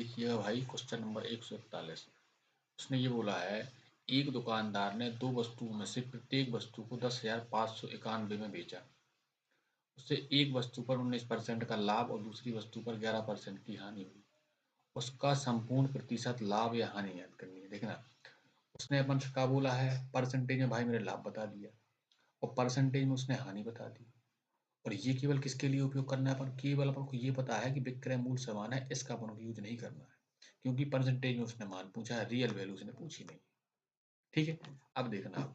देखिएगा भाई question number 141। उसने ये बोला है, एक दुकानदार ने दो वस्तुओं में से प्रत्येक वस्तु को 10,591 में बेचा। उससे एक वस्तु पर 19% का लाभ और दूसरी वस्तु पर 11% की हानि हुई। उसका संपूर्ण प्रतिशत लाभ या हानि ज्ञात करनी है। देखना, उसने अपन से क्या बोला है, परसेंटेज में भाई मेरे लाभ बता दिया और परसेंटेज में उसने हानि बता दी। और ये केवल किसके लिए उपयोग करना है, अपन केवल अपन को ये पता है कि विक्रय मूल्य समान है, इसका अपन को यूज नहीं करना है, क्योंकि परसेंटेज में उसने मान पूछा है, रियल वैल्यू उसने पूछी नहीं। ठीक है, अब देखना,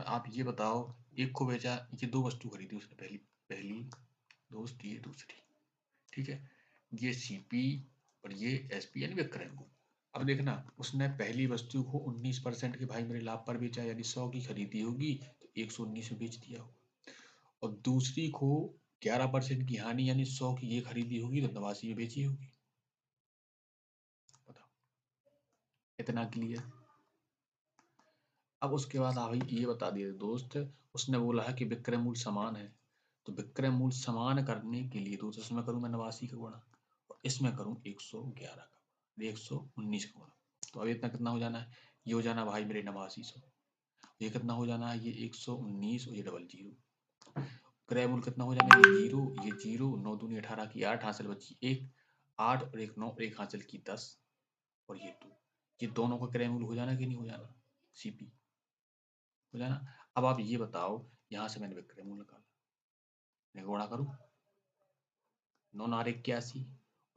आप ये बताओ, एक को बेचा, ये दो वस्तु खरीदी उसने, पहली पहली दोस्त, ये दूसरी। ठीक है, ये सीपी और ये एसपी यानी विक्रय मूल्य। अब देखना, उसने पहली वस्तु को 19% के भाई मेरे लाभ पर बेचा, यानी 100 की खरीदी होगी तो 119 में बेच दिया होगा। और दूसरी को 11% की हानि यानी 100 की ये खरीदी होगी तो 89 में बेची होगी। बताओ, इतना क्लियर। अब उसके बाद आप ये बता दिए दोस्त, उसने बोला है कि विक्रय मूल्य समान है, तो विक्रय मूल्य समान करने के लिए दोस्त इसमें करूं मैं 89 का गुणा और इसमें करूं 111 का, 119 का गुणा। तो अब इतना कितना हो जाना है, ये हो जाना भाई मेरे 8900। ये कितना हो जाना है, ये 119 और ये डबल जीरो। क्रय मूल्य कितना हो जाना है, ये जीरो, 9 दूनी 18 की 8, हासिल बची 1, 8 और 1 9, 1 हासिल की 10 और ये 2। ये दोनों का क्रय मूल्य हो जाना कि नहीं हो जाना, सीपी हो जाना। अब आप ये बताओ, यहां से मैंने विक्रय मूल्य निकाला, मैं गुणा करूं, 9 नार 81,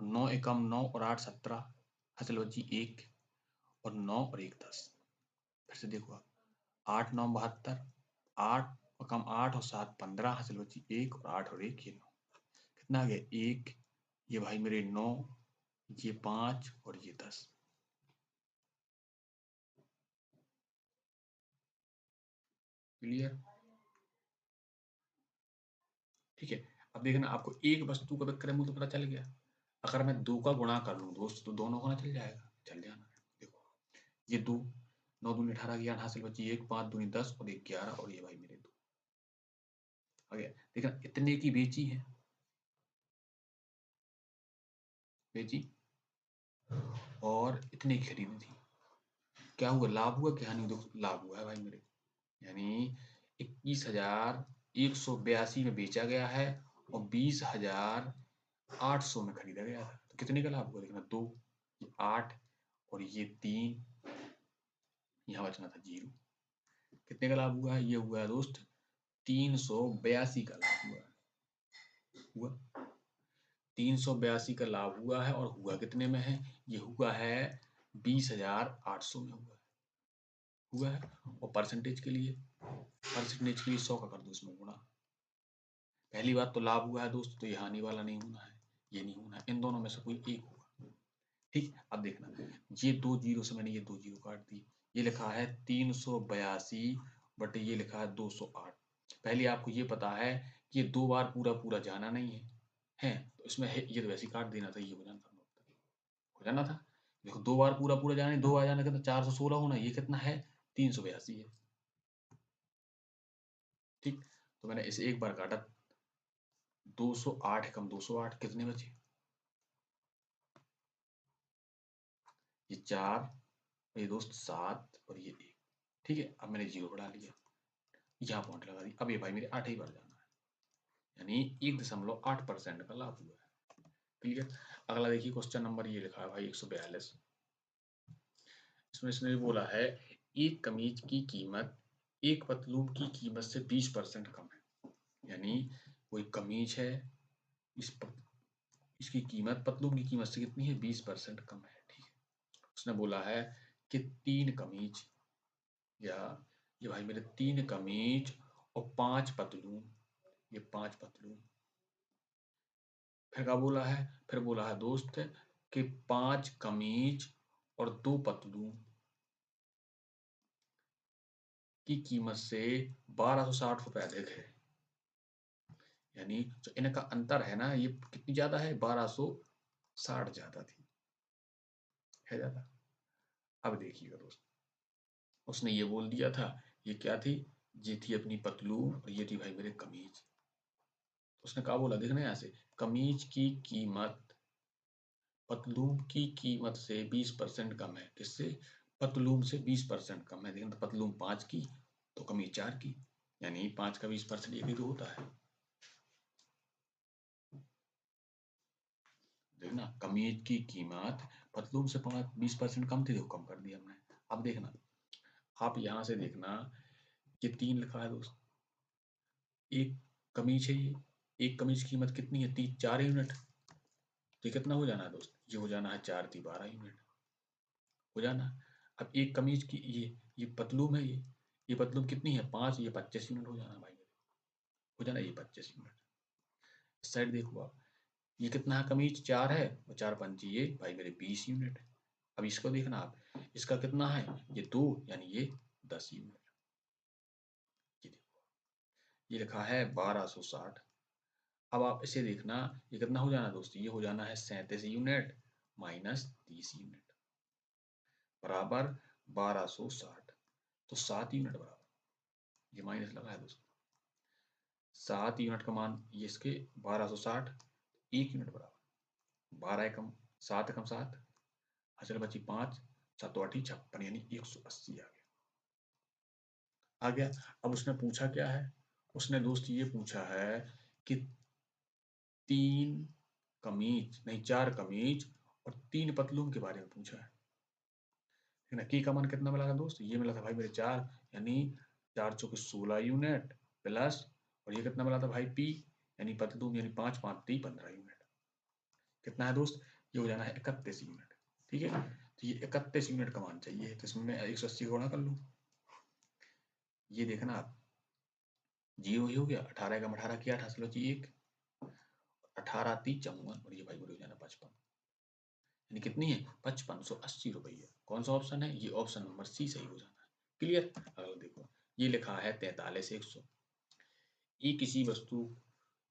9 एकम 9 और 8 17, हासिल बची 1 और 9 और 1 10। फिर से देखो आप, 8 9 72, 8 कम 8 और 7 15, हासिल बची 1 और 8 और 1 ये 9। कितना आ गया, 1, ये भाई मेरे 9, ये 5 और ये 10। क्लियर। ठीक है, अब देखना, आपको एक वस्तु का विक्रय मूल्य तो पता चल गया। अगर मैं 2 का गुणा कर लूं दोस्त तो दोनों का ना चल जाएगा, चल जाना। देखो, ये 2, 9 दूनी 18 की 8, हासिल बची 1, 5 दूनी 10 और 1 11 और ये भाई मेरे 2 आ गया। देखना, इतने की बेची है, बेची और इतने की खरीदी थी। क्या हुआ, लाभ हुआ कि हानि, देखो लाभ हुआ है भाई मेरे, यानी 21,182 में बेचा गया है और 20,800 में खरीदा गया था। तो कितने का लाभ हुआ, देखना, 2, ये 8 और ये 3, यहाँ बचना था 0। कितने का लाभ हुआ है, ये हुआ है दोस्त 382 का लाभ हुआ 382 का लाभ हुआ है। और हुआ कितने में है, ये हुआ है 20,800 में हुआ है। और परसेंटेज के लिए 100 का कर दो इसमें गुणा। पहली बात तो लाभ हुआ है दोस्त, तो ये हानि वाला नहीं होना है, ये नहीं होना है, इन दोनों में से कोई एक होगा। ठीक, अब देखना, ये 2 जीरो से मैंने ये 2 जीरो काट दी, ये लिखा है 382 बट ये लिखा है 208। पहले आपको ये पता है कि ये 2 बार पूरा पूरा जाना नहीं है तो इसमें है, ये तो वैसे ही काट देना था, ये हो जाना था। देखो 2 बार पूरा पूरा जाना, 2 बार जाने का तो 416 होना, ये कितना है 382 है। ठीक, तो मैंने इसे एक बार काटा, 208 कम 208 कितने बचे, ये 4, ये दोस्त 7 और ये 1। ठीक है, अब मैंने 0 बढ़ा लिया, यहाँ पॉइंट लगा दी। अब ये भाई मेरे 8 ही बार जाना है, यानी 1.8% का लाभ हुआ है। क्लियर। अगला देखिए, क्वेश्चन नंबर ये लिखा है भाई 142। इसमें इसने बोला है, एक कमीज की कीमत एक पतलून की कीमत से 20% कम है। यानी कोई कमीज है, इसकी कीमत पतलून की कीमत से कितनी है, 20% कम है। ठीक है, उसने बोला है कि 3 कमीज, या ये भाई मेरे 3 कमीज और 5 पतलून, ये 5 पतलून। फिर क्या बोला है, फिर बोला है दोस्त कि 5 कमीज और 2 पतलून की कीमत से 1260 रुपए अधिक है। यानी जो इनका अंतर है ना, ये कितनी ज्यादा है, 1260 ज्यादा थी, है ज्यादा। अब देखिएगा दोस्त, उसने ये बोल दिया था, ये क्या थी, ये थी अपनी पतलून और ये थी भाई मेरे कमीज। उसने क्या बोला, देखना यहाँ से, कमीज की कीमत पतलून की कीमत से 20% कम है। किससे? पतलून से 20% कम है। देखना तो पतलून 5 की तो कमीज 4 की, यानी 5 का 20% ये भी तो होता है। देखना कमीज की कीमत पतलून से 20% कम थी, तो कम कर दिया हमने। अब देखना आप यहाँ से देखना ये 3 लिखा है दोस्त, एक कमीज है ये, एक कमीज की कीमत कितनी है? 4 यूनिट। तो ये कितना हो जाना है दोस्त? ये हो जाना है 4 × 12 यूनिट हो जाना। अब एक कमीज की ये पतलून है, ये पतलून कितनी है? 5, ये 25 यूनिट हो जाना भाई मेरे, हो जाना ये 25 यूनिट। इस साइड देखो आप, ये कितना है? कमीज 4 है और 4 पंची ये भाई मेरे 20 यूनिट। अब इसको देखना आप, इसका कितना है? ये 2, यानी ये 10 यूनिट। ये देखो ये लिखा है 1260। अब आप इसे देखना, ये कितना हो जाना दोस्त? ये हो जाना है 37 यूनिट माइनस 30 यूनिट बराबर 1260। तो 7 यूनिट बराबर, ये माइनस लगा है दोस्त, 7 यूनिट का मान ये इसके 1260, 1 यूनिट बराबर 12 एकम 7 एकम 7, अचल बची 5, 7 8 56, यानी 180 आ गया। अब उसने पूछा क्या है? उसने दोस्त ये पूछा है कि 3 कमीज नहीं 4 कमीज और 3 पतलून के बारे में पूछा है। है ना? की का मान कितना मिला था दोस्त? ये मिला था भाई मेरे 4, यानी 4 चौके 16 यूनिट प्लस, और ये कितना मिला था भाई पी, यानी पतलून, यानी 5 5 3 15 यूनिट। कितना है दोस्त? ये हो जाना है 31 यूनिट। ठीक है, तो ये 31 यूनिट का मान चाहिए, तो इसमें मैं 180 गुणा कर लूँ। ये देखना आप, 0 ही हो गया, 18 का 18 किया, 18 बची 1, 18 3 54, और ये भाई हो जाना 55, यानी कितनी है? 5580 रुपये। कौन सा ऑप्शन है? ये ऑप्शन नंबर सी सही हो जाना है। क्लियर? अगला देखो, ये लिखा है 43 100। ई किसी वस्तु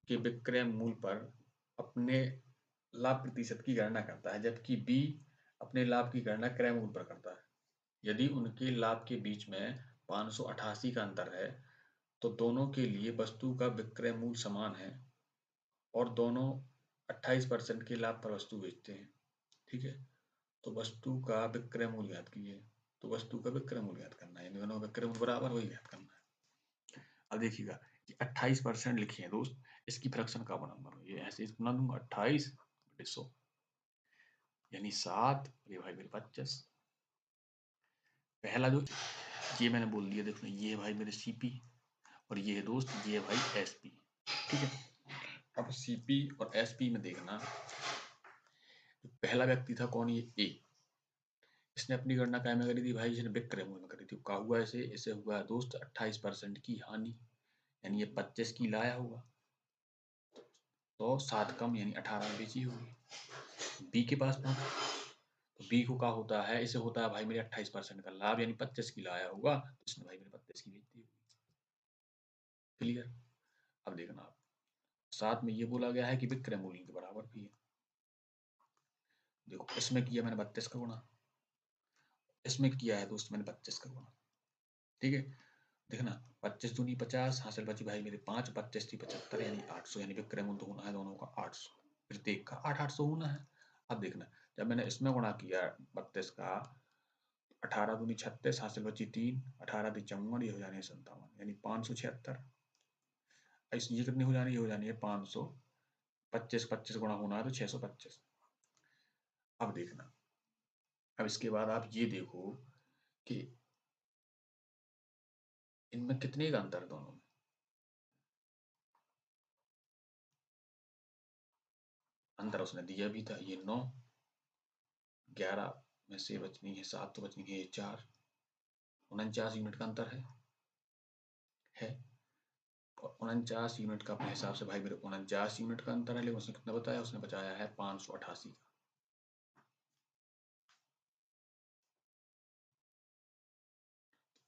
के विक्रय मूल्य पर अपने लाभ प्रतिशत की गणना करता है, जबकि बी अपने लाभ की गणना क्रय मूल्य पर करता है। यदि उनके लाभ के बीच में 588 का अंतर है, तो दोनों के लिए वस्तु का विक्रय मूल्य समान है और दोनों 28% के लाभ पर वस्तु बेचते हैं। ठीक है, तो वस्तु का विक्रय मूल्य ज्ञात कीजिए। तो वस्तु का विक्रय मूल्य ज्ञात करना है, यानी दोनों विक्रय मूल्य बराबर, वही ज्ञात करना है। अब देखिएगा, ये 28% लिखे हैं दोस्त, इसकी फ्रैक्शन का नंबर, ये ऐसे बना दूंगा 28/100, यानी 7, ये भाई मेरे 25। पहला जो ये मैंने बोल दिया, देखो ये है भाई मेरे सीपी, और ये है दोस्त, ये है भाई एसपी। ठीक है, अब सीपी और एसपी में देखना, पहला व्यक्ति था कौन? ये ए। इसने अपनी गणना क्या में करी थी भाई? इसने विक्रय मूल्य में करी थी। क्या हुआ इसे? इसे हुआ दोस्त 28% की हानि, यानी ये 25 की लाया हुआ, तो 7 कम यानी 18 में बेची होगी। बी के पास पहुंचा, तो बी को क्या होता है? इसे होता है भाई मेरे 28% का लाभ, यानी 25 की लाया होगा, तो इसने भाई मेरे 25 की बेच दी होगी। क्लियर? अब देखना आप, साथ में ये बोला गया है कि विक्रय मूल्य के बराबर भी है। देखो इसमें किया मैंने 32 का गुणा, इसमें किया है दोस्त मैंने 25 का गुणा। ठीक है, देखना 25 दूनी 50, हासिल बची भाई मेरे 5, 25 थी 75, यानी 800, यानी विक्रय मूल्य होना है दोनों का 800, प्रत्येक का 800 होना है। अब देखना, जब मैंने इसमें गुणा किया 32 का, 18 दूनी 36, हासिल बची 3, 18 दी 54, ये हो जानी है 57, यानी 576। ये कितनी हो जानी है? ये हो जानी है 500, 25 25 गुणा होना है तो 625। अब देखना, अब इसके बाद आप ये देखो कि इनमें कितने का अंतर है दोनों में। अंतर उसने दिया भी था, ये 9, 11 में से बचनी है 7, तो बचनी है 4, 49 यूनिट का अंतर है। और 49 यूनिट का अपने हिसाब से भाई मेरे 49 यूनिट का अंतर है, लेकिन उसने कितना बताया? उसने बताया है 588 का।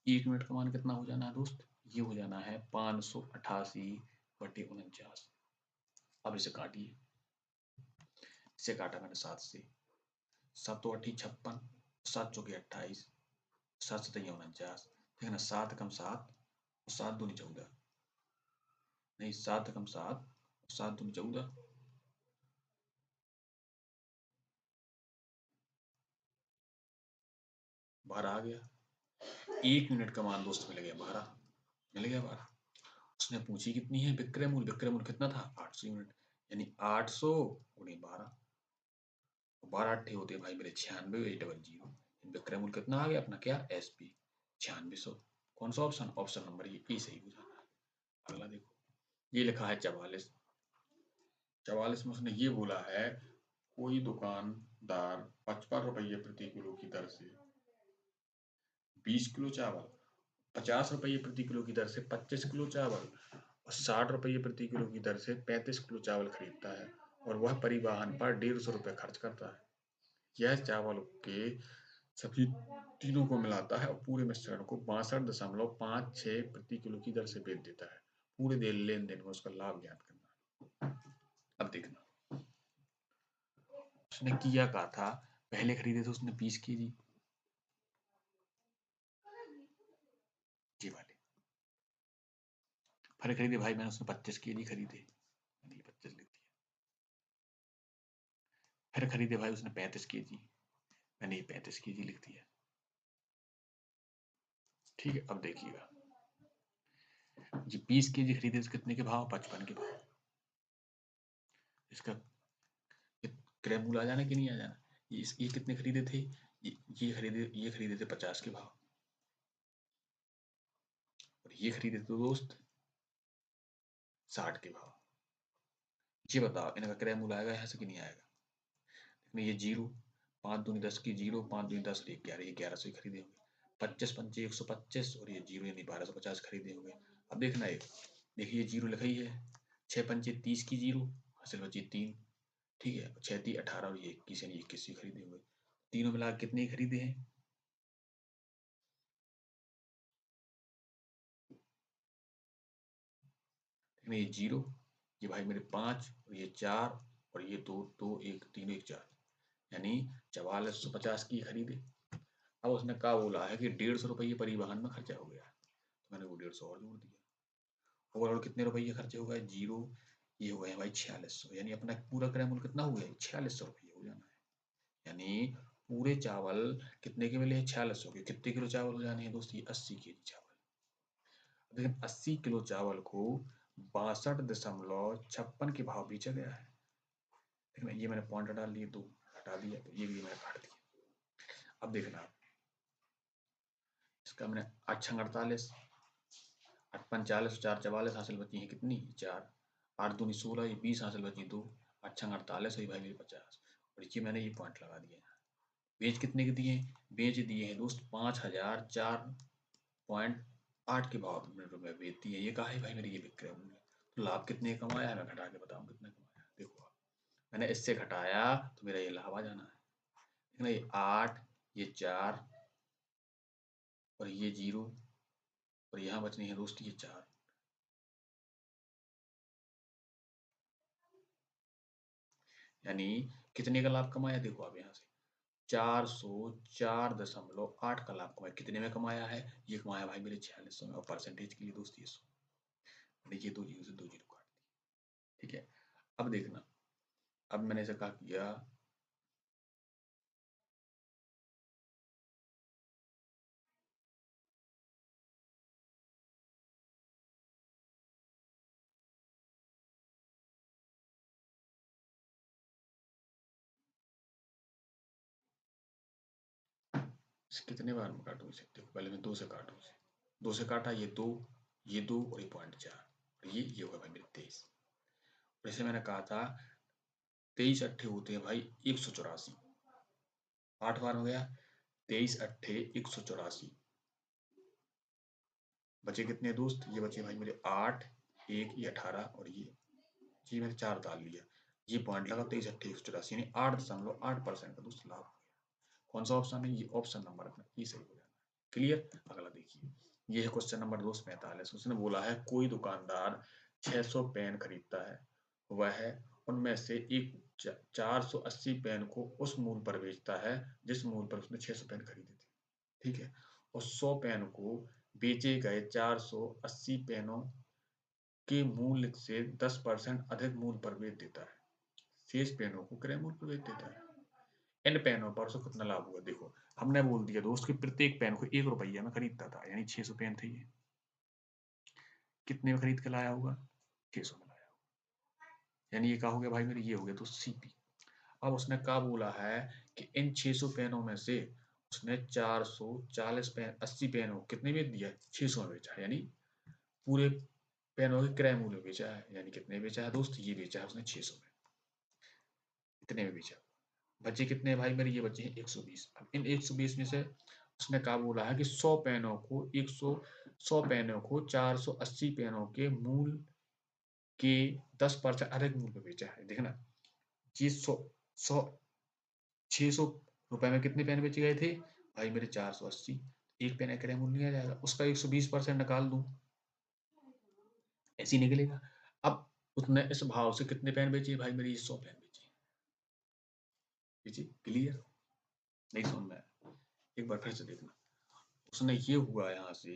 एक यूनिट का मान कितना हो जाना है दोस्त? ये हो जाना है 588/49। अब इसे काटिए, इसे काटा मैंने 7 से, 7 8 56, 7 चौके 28, 7 7 49। देखना 7 कम 7, 7 दूनी 14, नहीं 7 कम 7, 7 दूनी 14, 12 आ गया। 1 यूनिट का मान दोस्त मिल गया 12, मिल गया 12। उसने पूछी कितनी है विक्रय मूल्य, विक्रय मूल्य कितना था 800 यूनिट, यानी 800 गुणी 12, 12 अट्ठे होते हैं भाई मेरे 96, 800। विक्रय मूल्य कितना आ गया अपना क्या SP 9600। कौन सा ऑप्शन, ऑप्शन नंबर ये सही हो जाता है। अगला देखो, ये लिखा है 44, 44 में उसने ये बोला है कोई दुकानदार 55 रुपये प्रति किलो की दर से 20 किलो चावल, 50 रुपये प्रति किलो की दर से 25 किलो चावल और 60 रुपये प्रति किलो की दर से 35 किलो चावल खरीदता है और वह परिवहन पर 150 रुपये खर्च करता है। यह चावल के सभी तीनों को मिलाता है और पूरे मिश्रण को 62.56 प्रति किलो की दर से बेच देता है। पूरे लेन देन में उसका लाभ ज्ञात करना। अब देखना उसने किया कहा था, पहले खरीदे थे उसने 20 kg, ये वाले। फिर खरीदे भाई मैंने उसने 25 kg खरीदे, 25 लिख दिया। फिर खरीदे भाई उसने 35 kg, मैंने ये 35 kg लिख दिया। ठीक है, अब देखिएगा ये 20 kg खरीदे तो कितने के भाव, 55 के भाव। इसका क्रय मूल्य आ जाना कि नहीं आ जाना। ये कितने खरीदे थे, ये खरीदे थे 50 के भाव और ये खरीदे थे दोस्त 60 के भाव। ये बताओ इनका क्रय मूल्य आएगा यहाँ से कि नहीं आएगा। देखना ये 0, 5 दूनी 10 की 0, 5 दूनी 10 और 11, ये 1100 ही खरीदे होंगे। 25 पंचे 125 और ये 0 यानी 1250 खरीदे होंगे। अब देखना एक, देखिए 0 लिखा ही है, 6 पंचे 30 की 0, हासिल बची 3, ठीक है, 6 3 18 और ये 21 यानी 21 ही खरीदे होंगे। तीनों मिला कितने खरीदे हैं, ये 0, ये भाई मेरे 5 और ये 4 और ये 2 2 1 3 1 4, यानी 4450 की खरीदे। अब उसने कहा बोला है कि 150 रुपये परिवहन में खर्चा हो गया, तो मैंने वो 150 और जोड़ दिया। ओवरऑल कितने रुपये खर्चे हो गए, 0, ये हो गए भाई 4600, यानी अपना पूरा क्रय मूल्य कितना हो गया 4600 रुपये हो जाना है। यानी पूरे चावल कितने के मिले, 4600 के। कितने किलो चावल हो जाने हैं दोस्त, ये 80 kg चावल। लेकिन 80 किलो चावल को 62.56 के भाव बेचा गया है। देखना ये मैंने पॉइंट डाल लिए, 2 हटा दिया, तो ये भी मैंने काट दिया। अब देखना इसका मैंने 8 48, 8 40 4 44 हासिल बची है कितनी 4, 8 दूनी 16, ये 20 हासिल बची 2, 8 48 हुई भाई मेरी 50। और ये मैंने ये पॉइंट लगा दिया। बेच कितने के दिए, बेच दिए हैं दोस्त 5004.8 के भाव में बेच दिए। ये कहा है भाई मेरी ये विक्रय मूल्य। तो लाभ कितने कमाया है, मैं घटा के बताऊं कितना कमाया। देखो मैंने इससे घटाया तो मेरा ये लाभ आ जाना है। ये 8, ये 4 और ये 0 और यहाँ बचनी है दोस्त ये 4, यानी कितने का लाभ कमाया। देखो आप यहाँ से 404.8 का लाभ कमाया। कितने में कमाया है, ये कमाया भाई मेरे 4600 में। और परसेंटेज के लिए दोस्त ये 100, ये 2 0 से 2 0 काट दिए। ठीक है, अब देखना, अब मैंने ऐसा कहा किया, कितने बार में काटूं इसे। देखो पहले मैं 2 से काटूं इसे, 2 से काटा, ये 2, ये 2 और ये 0.4 और ये होगा भाई मेरे 23। जैसे मैंने कहा था 23 अट्ठे होते हैं भाई 184, 8 बार हो गया 23 अट्ठे 184। बचे कितने दोस्त, ये बचे भाई मेरे 8, 1 ये 18 और ये मैंने 4 डाल लिया। ये पॉइंट लगा 23 अट्ठे 184, यानी 8.8% का दोस्त लाभ हो गया। कौन सा ऑप्शन है, ये ऑप्शन नंबर अपना ये सही हो जाना है। क्लियर। अगला देखिए, ये है क्वेश्चन नंबर दोस्त 45। उसने बोला है कोई दुकानदार 600 पेन खरीदता है, वह उनमें से एक 480 पेन को उस मूल्य पर बेचता है जिस मूल्य पर उसने 600 पेन खरीदे थे, ठीक है, और 100 पेन को बेचे गए 480 पेनों के मूल्य से 10% अधिक मूल्य पर बेच देता है। शेष पेनों को क्रय मूल्य पर बेच देता है। इन पेनों पर उसको कितना लाभ हुआ। देखो हमने बोल दिया दोस्त कि प्रत्येक पेन को 1 रुपया में खरीदता था, यानी 600 पेन थे ये। कितने में खरीद के लाया होगा? 600 में लाया होगा, यानी ये क्या हो गया भाई मेरे, ये हो गया तो सीपी। अब उसने क्या बोला है कि इन 600 पेनों में से उसने 440 पेन 80 पेनों कितने में दिया? 600 में बेचा, यानी पूरे पेनों के क्रय मूल्य बेचा है। यानी कितने बेचा है दोस्त? ये बेचा है उसने 600 में। इतने में बेचा। बचे कितने भाई मेरे? ये बचे हैं 120। अब इन 120 में से उसने क्या बोला है कि 100 पेनों को 100 पेनों को 480 पेनों के मूल के 10% अधिक मूल्य पे बेचा है। देखना ये 100 600 रुपए में कितने पेन बेचे गए थे भाई मेरे? 480। एक पेन का क्रय मूल्य नहीं आ जाएगा, उसका 120% निकाल दूं, ऐसे ही निकलेगा। अब उसने इस भाव से कितने पेन बेचे भाई मेरे? 100 पेन बेचे। क्लियर? नहीं समझ में आया? एक बार फिर से देखना। उसने ये हुआ यहाँ से,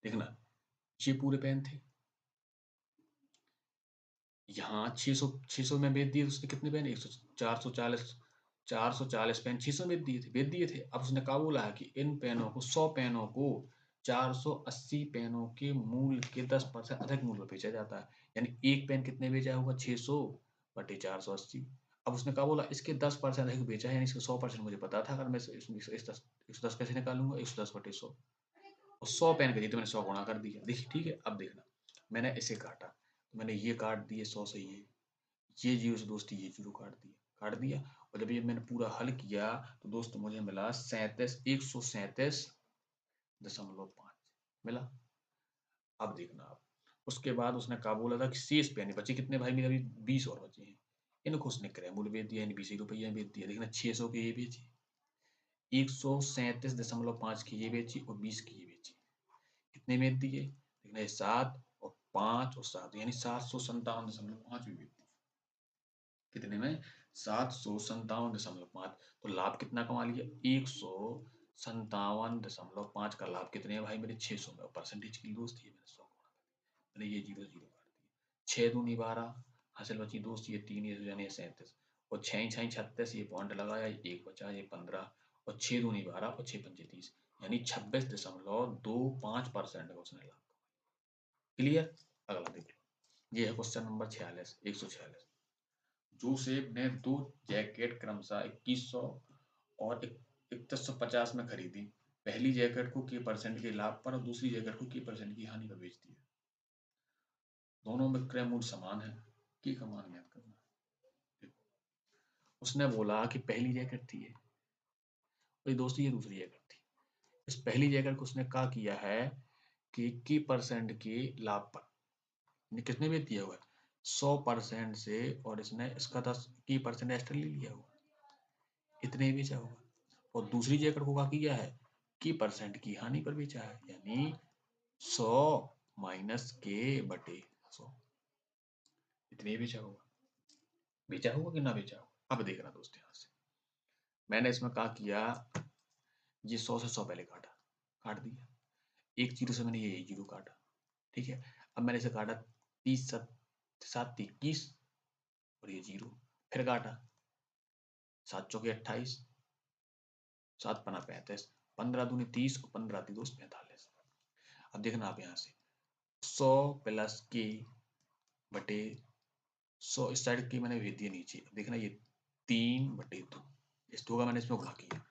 देखना ये पूरे पेन थे, यहाँ 600 में बेच दिए तो उसने कितने पेन? 100 440 पेन 600 में बेच दिए थे। अब उसने क्या बोला है कि इन पेनों को 100 पेनों को 480 पेनों के मूल्य के 10% अधिक मूल्य पर बेचा जाता है। यानी एक पेन कितने बेचा होगा? 600 बटे 480। अब उसने क्या बोला? इसके 10% अधिक बेचा है, यानी इसका 100% मुझे पता था। अगर मैं इस 110 कैसे निकालूंगा? 110 बटे 100, और 100 पेन के लिए तो मैंने 100 गुणा कर दिया। देखिए ठीक है। अब देखना मैंने इसे काटा तो मैंने ये काट दिए 100 से, ये जीरो से दोस्त ये जीरो काट दिया। और जब ये मैंने पूरा हल किया तो दोस्त मुझे मिला 137 मिला। अब देखना आप, उसके बाद उसने क्या बोला था कि शेष पेन बचे कितने भाई मेरे? अभी 20 और बचे हैं। इनको उसने क्रय मूल्य बेच दिया, यानी 20 रुपया बेच दिया। देखना 600 के ये बेची, 137.5 की ये बेची और 20 की ये बेची। कितने में दिए? देखना 7 और 5 और 7, यानी 757.5 में बेच दी। कितने में? 757.5। तो लाभ कितना कमा लिया? 157.5 का लाभ कितने हैं भाई मेरे? 600 में। परसेंटेज की दोस्त ये मैंने 100 गुणा कर दिया, मैंने ये जीरो जीरो काट दिया। 6 दूनी 12 हासिल बची दोस्त, ये 3 ये यानी 37, और 6 6 36 ये पॉइंट लगाया, एक बचा ये 15, और 6 दूनी 12 और 6 पंजे 30, यानी 26.25% का उसने लाभ। क्लियर? अगला देख लो, ये है क्वेश्चन नंबर 46 146। जोसेफ ने दो जैकेट क्रमशः 2100 और 3150 में खरीदी। पहली जैकेट को % के लाभ पर और दूसरी जैकेट को % की हानि पर बेच दिया। दोनों में क्रय मूल्य समान है, की का मान ज्ञात करना है। उसने बोला कि पहली जैकेट थी ये, और दोस्तों ये दूसरी जैकेट थी। इस पहली जैकेट को उसने क्या किया है कि 21% के लाभ पर कितने बेच दिया हुआ है? 100% से, और इसने इसका 10% एक्स्ट्रा ले लिया हुआ, इतने ही बेचा होगा। और दूसरी जैकेट को क्या किया है कि % की हानि पर बेचा है, यानी 100 माइनस के बटे 100, इतने ही बेचा होगा कि ना बेचा होगा। अब देखना दोस्त, यहाँ से मैंने इसमें क्या किया, ये 100 से 100 पहले काट दिया, एक जीरो से मैंने ये जीरो काटा, ठीक है। अब मैंने इसे काटा 30 7 21 और ये जीरो, फिर काटा 7 चौके 28, 7 पना 35, 15 दूनी 30 और 15 ती दोस्त 45। अब देखना आप यहाँ से 100 प्लस के बटे 100, इस साइड की मैंने भेज दिया नीचे। देखना ये 3/2, इस 2 का मैंने इसमें गुणा किया।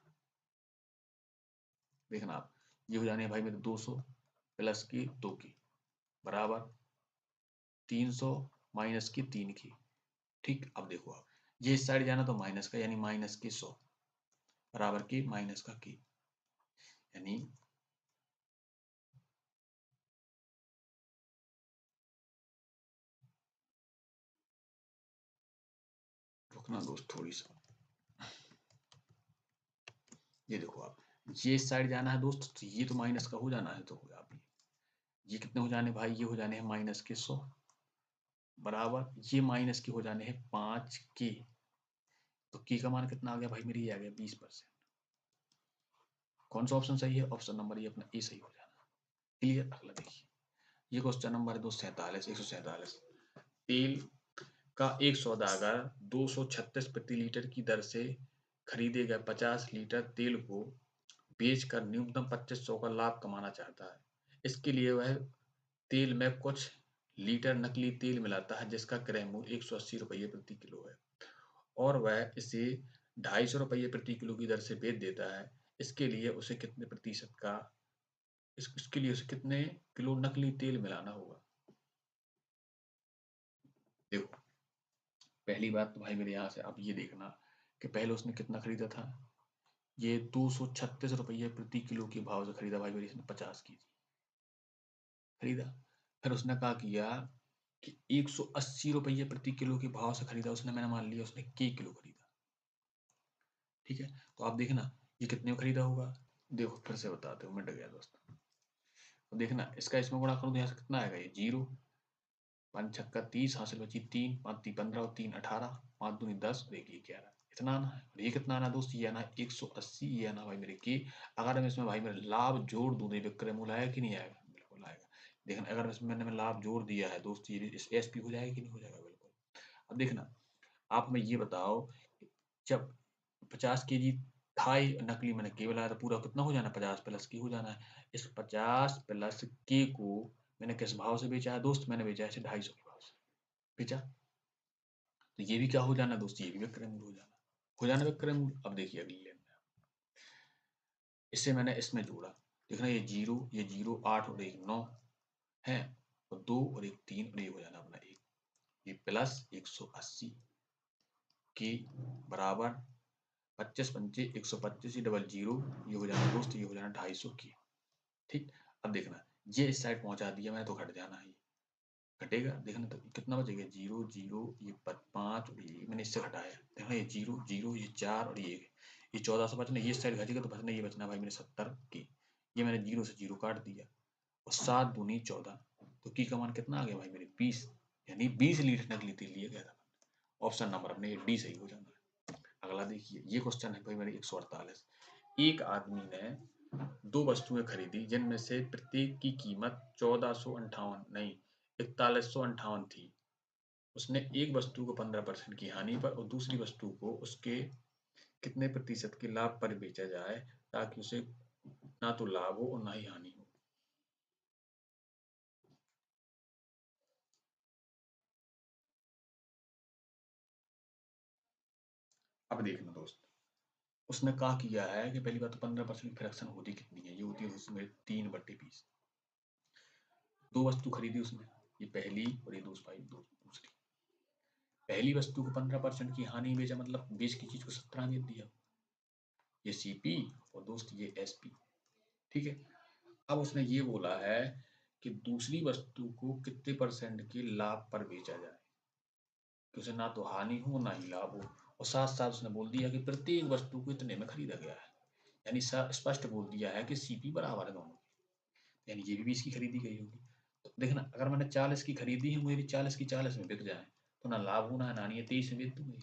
देखना आप, ये हो जाने भाई मेरे 200 प्लस की 2 की बराबर 300 माइनस की 3 की। ठीक, अब देखो आप, ये इस साइड जाना तो माइनस का, यानी माइनस की 100 बराबर की माइनस का की, यानी रुकना दोस्त थोड़ी सा, ये देखो आप, ये इस साइड जाना है दोस्त, तो ये तो माइनस का हो जाना है। तो आप ये कितने हो जाने भाई? ये हो जाने हैं माइनस के 100 बराबर ये माइनस के हो जाने हैं 5 के। तो की का मान कितना आ गया भाई मेरी? ये आ गया 20%। कौन सा ऑप्शन सही है? ऑप्शन नंबर ये अपना ए सही हो जाना। क्लियर? अगला देखिए, ये क्वेश्चन नंबर है 247 147। तेल का एक सौदा अगर 236 प्रति लीटर की दर से खरीदे गए 50 लीटर तेल को बेचकर न्यूनतम 2500 का लाभ कमाना चाहता है। इसके लिए वह तेल में कुछ लीटर नकली तेल मिलाता है जिसका क्रय मूल्य 180 रुपये प्रति किलो है और वह इसे 250 रुपये प्रति किलो की दर से बेच देता है। इसके लिए उसे कितने प्रतिशत का इसके लिए उसे कितने किलो नकली तेल मिलाना होगा? देखो, पहली बात तो भाई मेरे यहाँ से आप ये देखना कि पहले उसने कितना खरीदा था। ये 236 रुपये प्रति किलो के भाव से खरीदा भाई मेरे, इसने 50 की खरीदा। फिर उसने क्या किया कि 180 रुपये प्रति किलो के भाव से खरीदा उसने, मैंने मान लिया उसने के किलो खरीदा। ठीक है, तो आप देखना ये कितने में खरीदा होगा। देखो फिर से बताते हो, मिट गया दोस्त। तो देखना इसका इसमें गुणा करूँ तो यहाँ से कितना आएगा, ये 0, 5 छक्का 30, हासिल बची 3, 5 ती 15 और 3 18, 5 दूनी 10 और 1 ये 11, इतना आना है। और ये कितना आना दोस्त, ये आना 180, ये आना भाई मेरे के। अगर मैं इसमें भाई मेरे लाभ जोड़ दूं तो विक्रय मूल्य आएगा कि नहीं आएगा? बिल्कुल आएगा। देखना अगर इसमें मैंने लाभ जोड़ दिया है दोस्त, ये इस एसपी हो जाएगा कि नहीं हो जाएगा? बिल्कुल। अब देखना आप हमें ये बताओ, जब 50 केजी था ही नकली, मैंने केवल आया तो पूरा कितना हो जाना, 50 प्लस के हो जाना है। इस 50 प्लस के को मैंने किस भाव से बेचा है दोस्त? मैंने बेचा है इसे 250 के भाव से बेचा। तो ये भी क्या हो जाना दोस्त, ये भी विक्रय मूल्य हो जाना विक्रय मूल्य। अब देखिए अगली लाइन में इससे मैंने इसमें जोड़ा, देखना ये 0 ये 0, 8 और 1 9 है, और 2 और 1 3 और ये हो जाना अपना 1, ये प्लस 180 के बराबर 25 पंचे 125, ये डबल 0, ये हो जाना दोस्त, ये हो जाना 250 की। ठीक, अब देखना ये इस साइड पहुंचा दिया मैं तो घट जाना है, घटेगा। देखना तो कितना बचेगा, 0 0, ये 5 और ये मैंने इससे घटाया, देखना ये 0 0, ये 4 और ये 14 से बचना, ये साइड घटेगा तो बचना, ये बचना भाई मेरे 70 की। ये मैंने 0 से 0 काट दिया और 7 दूनी 14, तो की का मान कितना आ गया भाई मेरे 20, यानी 20 लीटर नकली तेल लिया गया था। ऑप्शन नंबर अपने डी सही हो जाना है। अगला देखिए, ये क्वेश्चन है भाई मेरे 148। एक आदमी ने दो वस्तुएं खरीदी जिनमें से प्रत्येक की कीमत 1458 नहीं 4158 थी। उसने एक वस्तु को 15% की हानि पर और दूसरी वस्तु को उसके कितने प्रतिशत के लाभ पर बेचा जाए ताकि उसे ना तो लाभ हो और ना ही हानि हो? अब देखना दोस्त, उसने क्या किया है कि पहली बात तो 15% फ्रैक्शन होती कितनी है, ये होती है उसमें 3/20। दो वस्तु खरीदी उसने, ये पहली और ये दूसरी। पहली वस्तु को 15% की हानि बेचा, मतलब बेच की चीज को 17 दे दिया, ये सीपी और दोस्त ये एसपी। ठीक है, अब उसने ये बोला है कि दूसरी वस्तु को कितने परसेंट के लाभ पर बेचा जाए कि उसे ना तो हानि हो ना ही लाभ हो, और साथ साथ उसने बोल दिया कि प्रत्येक वस्तु को इतने में खरीदा गया है, यानी स्पष्ट बोल दिया है कि सीपी बराबर है दोनों की, यानी ये भी 20 की खरीदी गई होगी। तो देखना अगर मैंने 40 की खरीदी है, मुझे भी 40 की 40 में बिक जाए तो ना लाभ होना है ना हानि है, 23 में बेच दूंगा,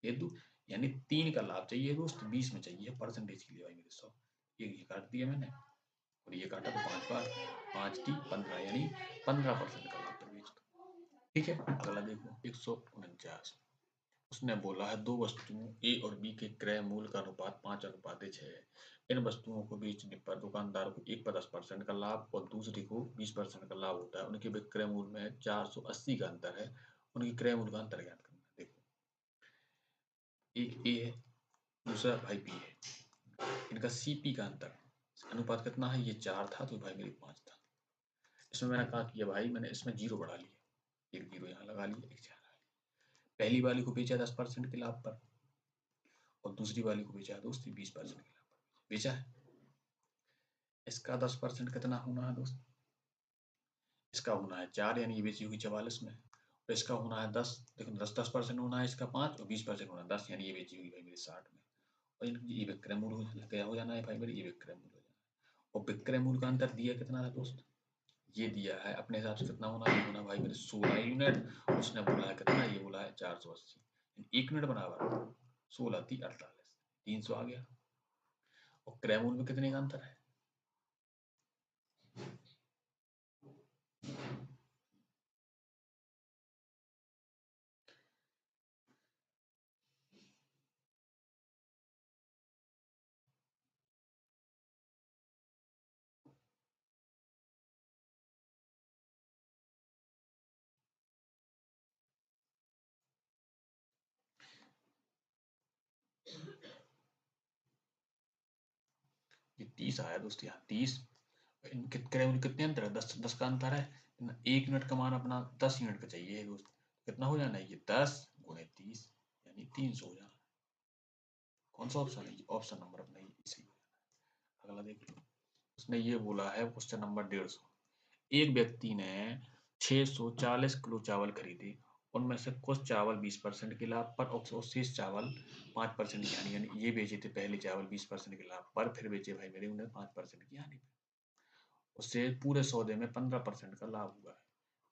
ये दो, यानी 3 का लाभ चाहिए दोस्त, 20 में चाहिए परसेंटेज के लिए भाई मेरे 100। ये काट दिया मैंने और ये काटा तो 5 बार, 5 की 15, यानी 15% का लाभ पर बेच दो। ठीक है, अगला देखो 149। उसने बोला है दो वस्तुओं ए और बी के क्रय मूल्य का अनुपात 5:6 है। इन वस्तुओं को बेचने पर दुकानदार को एक पर 10% का लाभ और दूसरी को 20% का लाभ होता है। उनके विक्रय मूल्य में 480 का अंतर है। उनकी क्रय मूल्य का अंतर ज्ञात करना है। देखो, एक ए है, दूसरा भाई बी है, इनका सीपी का अंतर अनुपात कितना है, ये 4 था तो भाई मेरी 5 था। इसमें मैंने कहा किया भाई, मैंने इसमें 0 बढ़ा लिया, एक 0 यहाँ लगा लिया, एक यहाँ लगा लिया। पहली वाली को बेचा 10% के लाभ पर और दूसरी वाली को बेचा है दोस्त 20% के लाभ पर बेचा है। इसका 10% कितना होना है दोस्त, इसका होना है 4, यानी ये बेची होगी 44 में, और इसका होना है 10, देखो 10% होना है इसका 5 और 20% होना है 10, यानी ये बेची हुई भाई मेरी 60 में। और ये विक्रय मूल्य क्या हो जाना है भाई मेरे, ये विक्रय मूल्य हो जाना है। और विक्रय मूल्य का अंतर दिया कितना था दोस्त, ये दिया है अपने हिसाब से कितना होना, ये होना भाई मेरे 16 यूनिट, उसने बोला है कितना, ये बोला है 480, 1 यूनिट बराबर 16 थी 48, 300 आ गया। और क्रय मूल्य में कितने का अंतर है, ये 30 आया दोस्त, यहाँ 30। कितने अंतर है, 10 का अंतर है। 1 यूनिट का मान अपना 10 यूनिट का चाहिए दोस्त। कितना हो जाना है ये 10 गुणे 30 यानी 300 हो जाना। कौन सा ऑप्शन है, ऑप्शन नंबर अपना सही हो जाना। अगला देखिए, उसने ये बोला है क्वेश्चन नंबर 150। एक व्यक्ति ने 640 किलो चावल खरीदे, उनमें से कुछ चावल 20% के लाभ पर और शेष चावल 5% की हानि, यानी ये बेचे थे पहले चावल 20% के लाभ पर, फिर बेचे भाई मेरे उन्हें 5% की हानि पर। उससे पूरे सौदे में 15% का लाभ हुआ है।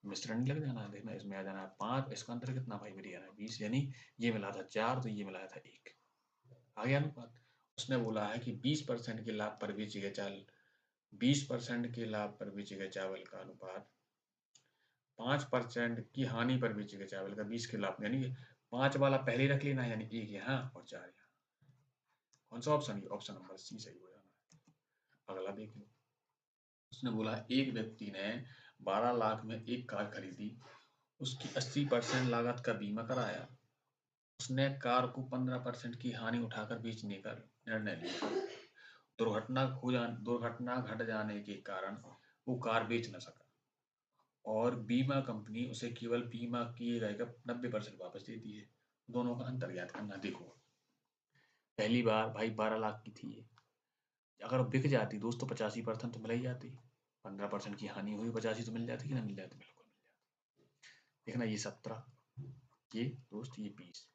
मिश्रण नहीं लग जाना है, देखना इसमें आ जाना है 5, इसका अंतर कितना भाई मेरी आना है 20, यानी ये मिला था 4 तो ये मिलाया था 1। आ गया अनुपात। उसने बोला है कि 20% के लाभ पर बेचे गए चावल, 20% के लाभ पर बेचे गए चावल का अनुपात 5% की हानि पर बेचे गए चावल का 20 के लाभ, यानी 5 वाला पहले रख लेना है, यानी 1 यहाँ और 4 यहाँ। कौन सा ऑप्शन, ऑप्शन नंबर सी सही हो जाना है। अगला देखिए, उसने बोला एक व्यक्ति ने 12 लाख में एक कार खरीदी, उसकी 80% लागत का बीमा कराया, उसने कार को 15% की हानि उठाकर बेचने का निर्णय लिया। दुर्घटना घट जाने के कारण वो कार बेच न सका और बीमा कंपनी उसे केवल बीमा किए गए का 90% वापस देती है। दोनों का अंतर ज्ञात करना। देखो, पहली बार भाई 12 लाख की थी ये, अगर बिक जाती दोस्तों 85% तो मिल ही जाती, 15% की हानि हुई, 85 तो मिल जाती कि ना मिल जाती, बिल्कुल मिल जाती। देखना ये 17, ये दोस्त ये 20,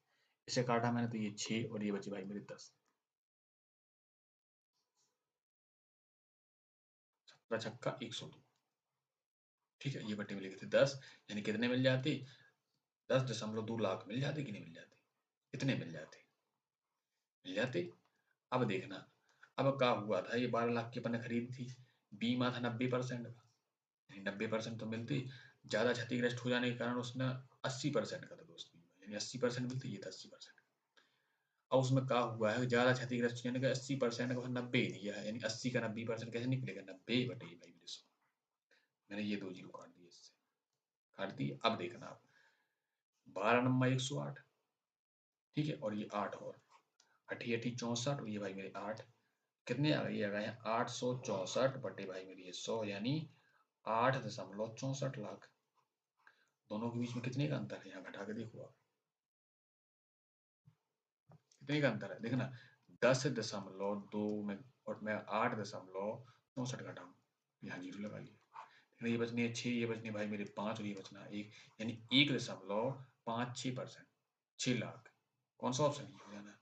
इसे काटा मैंने तो ये 6 और ये बचे भाई मेरे 10। 17 छक्का 102। ठीक है, ये बटे में लिखे थे 10, यानी कितने मिल जाते, 10.2 लाख मिल जाते कि नहीं मिल जाते, कितने मिल जाते, मिल जाते। अब देखना, अब क्या हुआ था, ये 12 लाख की अपन ने खरीदी थी, बीमा था 90% का, 90% तो मिलती, ज्यादा क्षतिग्रस्त हो जाने के कारण उसने 80% का था दोस्त बीमा, यानी 80% मिलती, ये था 80%। अब उसमें क्या हुआ है, ज्यादा क्षतिग्रस्त यानी कि 80% का 90 दिया है, यानी 80 का 90% कैसे निकलेगा, 90 बटे भाई मेरे 100। मैंने ये 2 जीरो काट दिए, इससे काट दिए। अब देखना आप, 12 नंबर 108, ठीक है, और ये 8 और 8 64 और ये भाई मेरे 8, कितने आ गए, ये आ गए 864 बटे भाई मेरी ये 100, यानी 8.64 लाख। दोनों के बीच में कितने का अंतर है, यहाँ घटा के देखो आप, कितने का अंतर है, देखना 10.2 में, और मैं 8.64 घटाऊं, यहाँ जीरो लगा लिया, ये बचने 6, ये बचने भाई मेरे 5 और ये बचना 1, यानी 1.56%, 6 लाख। कौन सा ऑप्शन हो जाना है।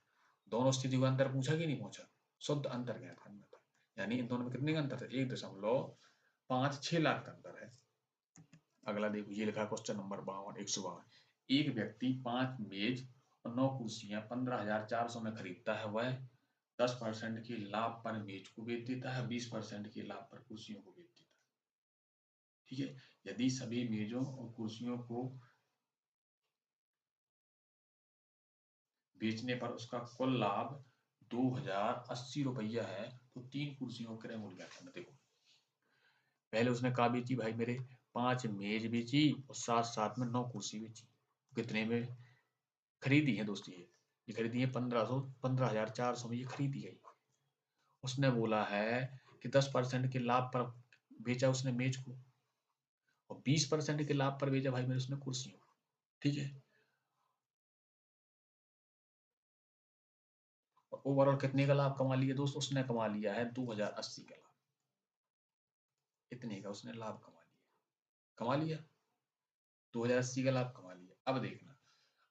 दोनों स्थिति का अंतर पूछा कि नहीं पूछा, शुद्ध अंतर ज्ञात करना था, यानी इन दोनों में कितने का अंतर था, 1.56 लाख का अंतर है। अगला देखो, ये लिखा क्वेश्चन नंबर 152। एक व्यक्ति 5 मेज और 9 कुर्सियां 15,400 में खरीदता है, वह 10% के लाभ पर मेज को बेच देता है, 20% के लाभ पर कुर्सियों को बेच देता है। ठीक है, यदि सभी मेजों और कुर्सियों को बेचने पर उसका कुल लाभ 2,080 रुपया है, तो 3 कुर्सियों का क्रय मूल्य क्या करना। देखो, पहले उसने कहा बेची भाई मेरे, 5 मेज बेची और साथ साथ में 9 कुर्सी बेची। कितने में खरीदी है दोस्तों, ये खरीदी है 15,400 में ये खरीदी गई। उसने बोला है कि 10% के लाभ पर बेचा उसने मेज को और 20% के लाभ पर बेचा भाई मेरे उसने कुर्सियों। ठीक है, और ओवरऑल कितने का लाभ कमा लिया दोस्त, उसने कमा लिया है 2,080 का लाभ। इतने का उसने लाभ कमा लिया 2,080 का लाभ कमा लिया। अब देखना,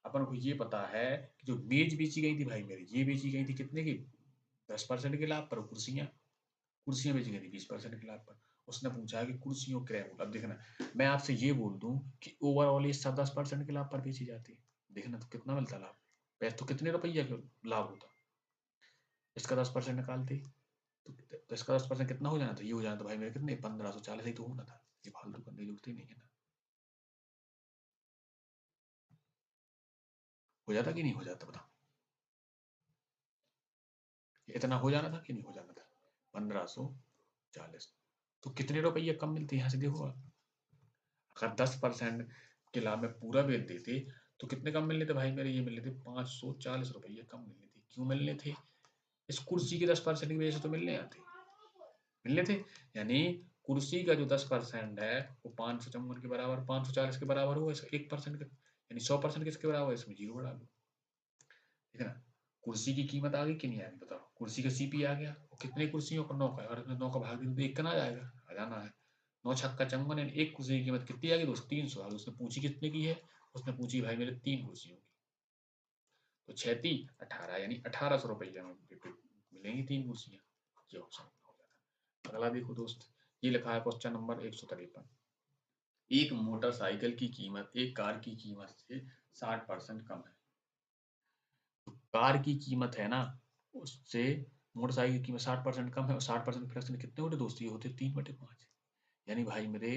अपन को ये पता है कि जो मेज बेची गई थी भाई मेरी, ये बेची गई थी कितने की, 10% के लाभ पर। कुर्सियां बेची गई थी 20% के लाभ पर। उसने पूछा है कि कुर्सियों क्रय मूल्य। अब देखना, मैं आपसे ये बोल दूं कि ओवरऑल ये सब 10% के लाभ पर बेची जाती है, देखना तो कितना मिलता लाभ, पैसे तो कितने रुपया का लाभ होता, इसका 10% निकालते तो इसका 10% कितना हो जाना था, ये हो जाना था भाई मेरे कितने 1,540 ही तो होना था, ये फालतू करने की जरूरत ही नहीं है ना। हो जाता कि नहीं हो जाता बताओ, इतना हो जाना था कि नहीं हो जाना था, 1,540। तो कितने रुपये कम मिलते हैं, यहाँ से देखो आप, अगर 10% के लाभ में पूरा बेच देते तो कितने कम मिलने थे भाई मेरे, ये मिलने थे 540 रुपये कम मिलने थे। क्यों मिलने थे, इस कुर्सी के 10% की वजह से तो मिलने आते। मिलने थे। यानी कुर्सी का जो 10% है वो 554 के बराबर 540 के बराबर हुआ, 1% के, यानी 100% किसके बराबर है, इसमें जीरो बढ़ा दो। ठीक है ना। कुर्सी की कीमत आ गई कि नहीं आ गई बताओ। कुर्सी का सीपी आ गया, और कितने कुर्सियों का, 9 का, अगर इसमें 9 का भाग दे तो 1 का ना आ जाएगा, आ जाना है। 9 छक्का 54, यानी एक कुर्सी की कीमत कितनी आ गई दोस्त, 300 आ गई। उसने पूछी कितने की है, उसने पूछी भाई मेरे 3 कुर्सियों की, तो 6 3 18, यानी 1800 रुपये में मिलेंगी 3 कुर्सियाँ। ये ऑप्शन हो जाता है। अगला देखो दोस्त, ये लिखा है क्वेश्चन नंबर 153। एक मोटरसाइकिल की कीमत एक कार की कीमत से 60% कम है। कार की कीमत है ना, उससे मोटरसाइकिल की कीमत 60% कम है, और 60% फ्रैक्शन कितने होते दोस्त, ये होते 3/5, यानी भाई मेरे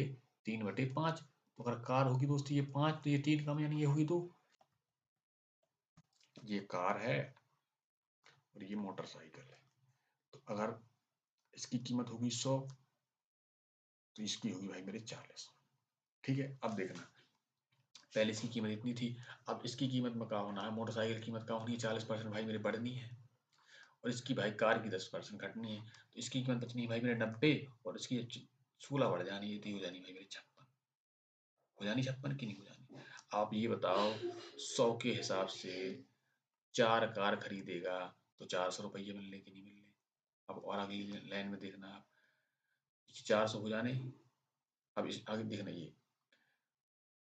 3/5। तो अगर कार होगी दोस्त ये 5, तो ये 3 कम, यानी ये होगी 2। ये कार है और ये मोटरसाइकिल है। तो अगर इसकी कीमत होगी 100, तो इसकी होगी भाई मेरे 40। ठीक है, अब देखना, पहले इसकी कीमत इतनी थी, अब इसकी कीमत में क्या होना है, मोटरसाइकिल की कीमत क्या होनी है, 40% भाई मेरे बढ़नी है, और इसकी भाई कार की 10% घटनी है। तो इसकी कीमत बचनी है भाई मेरे 90, और इसकी 16 बढ़ जानी है, तो हो जानी भाई मेरी 56। हो जानी 56 की नहीं हो जानी। आप ये बताओ, 100 के हिसाब से 4 कार खरीदेगा तो 400 रुपये मिलने की नहीं मिलने। अब और अगली लाइन में देखना आप, 400 हो जाने, अब इस आगे देखना, ये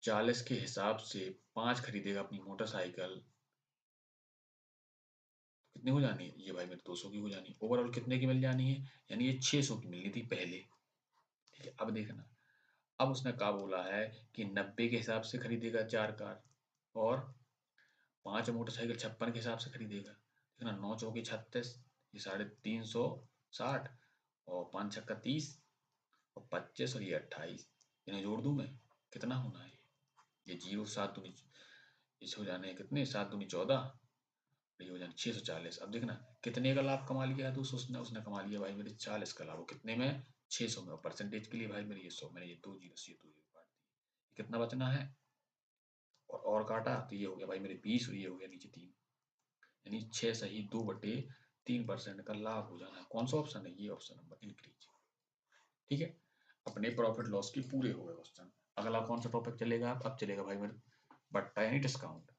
40 के हिसाब से 5 खरीदेगा अपनी मोटरसाइकिल, कितनी हो जानी है, ये भाई मेरे 200 की हो जानी है। ओवरऑल कितने की मिल जानी है, यानी ये 600 की मिलनी थी पहले। ठीक है, अब देखना, अब उसने कहा बोला है कि 90 के हिसाब से खरीदेगा 4 कार, और 5 मोटरसाइकिल 56 के हिसाब से खरीदेगा। देखना, 9 चौके 36, ये 350, और 5 छक्का 30, और 25, और ये 28, इन्हें जोड़ दूं मैं, कितना होना है, ये जीरो 7 दूनी, इसे हो जाने हैं कितने, 7 दूनी 14, ये हो जाए 640। अब देखना कितने का लाभ कमा लिया है दोस्तों, उसने उसने कमा लिया भाई मेरे 40 का लाभ, कितने में, 600 में। और परसेंटेज के लिए भाई मेरे ये 100, मैंने ये 2 जीरो से 2 जीरो काट दिए, कितना बचना है, और काटा तो ये हो गया भाई मेरे 20, और ये हो गया नीचे 3, यानी 6 सही 2/3% का लाभ हो जाना है। कौन सा ऑप्शन है, ये ऑप्शन नंबर इंक्रीज। ठीक है, अपने प्रॉफिट लॉस के पूरे हो गए क्वेश्चन। अगला कौन सा टॉपिक चलेगा, अब चलेगा भाई मेरे बट्टा यानी डिस्काउंट।